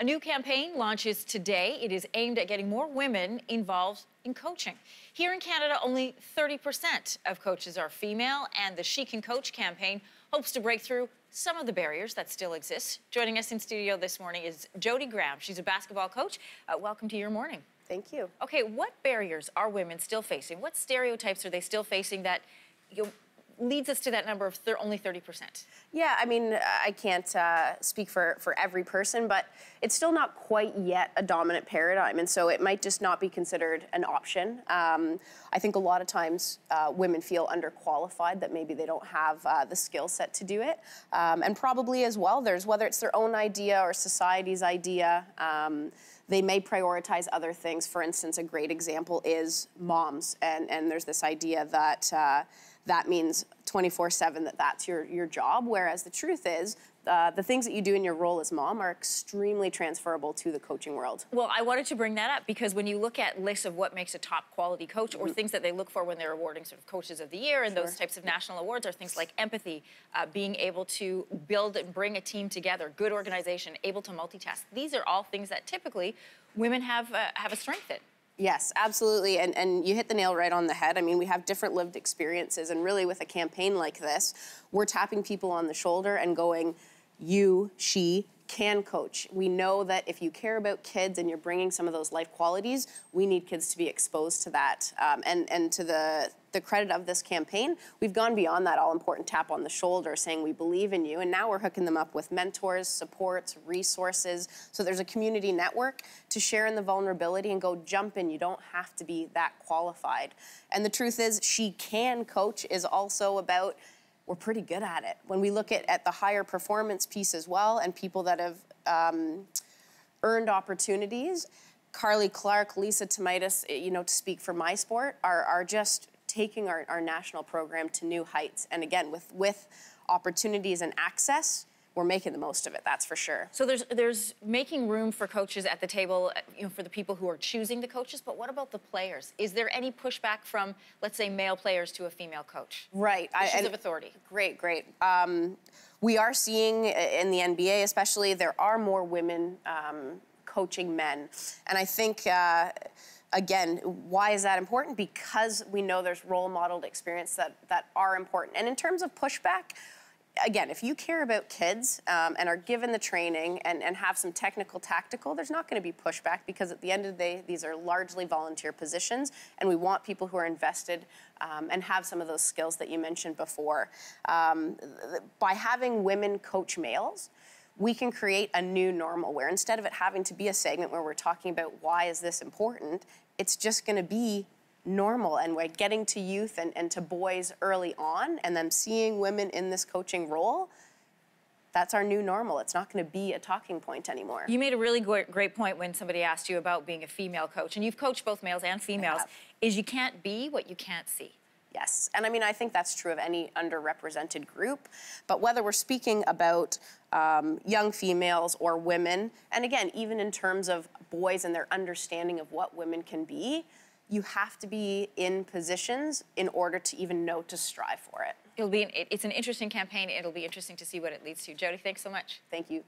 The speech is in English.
A new campaign launches today. It is aimed at getting more women involved in coaching. Here in Canada, only 30% of coaches are female, and the She Can Coach campaign hopes to break through some of the barriers that still exist. Joining us in studio this morning is Jodi Gram. She's a basketball coach. Welcome to Your Morning. Thank you. Okay, what barriers are women still facing? What stereotypes are they still facing that leads us to that number of only 30%? Yeah, I mean, I can't speak for every person, but it's still not quite yet a dominant paradigm, and so it might just not be considered an option. I think a lot of times women feel underqualified, that maybe they don't have the skill set to do it, and probably as well, whether it's their own idea or society's idea, they may prioritize other things. For instance, a great example is moms, and there's this idea that that means 24/7, that's your job, whereas the truth is the things that you do in your role as mom are extremely transferable to the coaching world. Well, I wanted to bring that up because when you look at lists of what makes a top quality coach or things that they look for when they're awarding sort of coaches of the year and those types of national awards are things like empathy, being able to build and bring a team together, good organization, able to multitask. These are all things that typically women have a strength in. Yes, absolutely, and you hit the nail right on the head. I mean, we have different lived experiences, and really with a campaign like this, we're tapping people on the shoulder and going, you, she, can coach. We know that if you care about kids and you're bringing some of those life qualities, we need kids to be exposed to that. And to the credit of this campaign, we've gone beyond that all-important tap on the shoulder, saying we believe in you, and now we're hooking them up with mentors, supports, resources, so there's a community network to share in the vulnerability and go jump in. You don't have to be that qualified. And the truth is, She Can Coach is also about we're pretty good at it. When we look at the higher performance piece as well and people that have earned opportunities, Carly Clark, Lisa Tomaitis, to speak for my sport, are just taking our national program to new heights. And again, with opportunities and access, we're making the most of it, that's for sure. So there's making room for coaches at the table, for the people who are choosing the coaches, but what about the players? Is there any pushback from, let's say, male players to a female coach? Right. Issues of authority. Great. We are seeing in the NBA especially, there are more women coaching men. And I think, again, why is that important? Because we know there's role modeled experience that are important. And in terms of pushback, again, if you care about kids and are given the training and have some technical, tactical, there's not going to be pushback because at the end of the day, these are largely volunteer positions and we want people who are invested and have some of those skills that you mentioned before. By having women coach males, we can create a new normal where instead of it having to be a segment where we're talking about why is this important, it's just going to be normal, and we're getting to youth and to boys early on, and then seeing women in this coaching role, that's our new normal. It's not going to be a talking point anymore. You made a really great point when somebody asked you about being a female coach, and you've coached both males and females, is you can't be what you can't see. Yes, and I mean, I think that's true of any underrepresented group, but whether we're speaking about young females or women, and again, even in terms of boys and their understanding of what women can be, you have to be in positions in order to even know to strive for it. It's an interesting campaign. It'll be interesting to see what it leads to. Jodi, thanks so much. Thank you.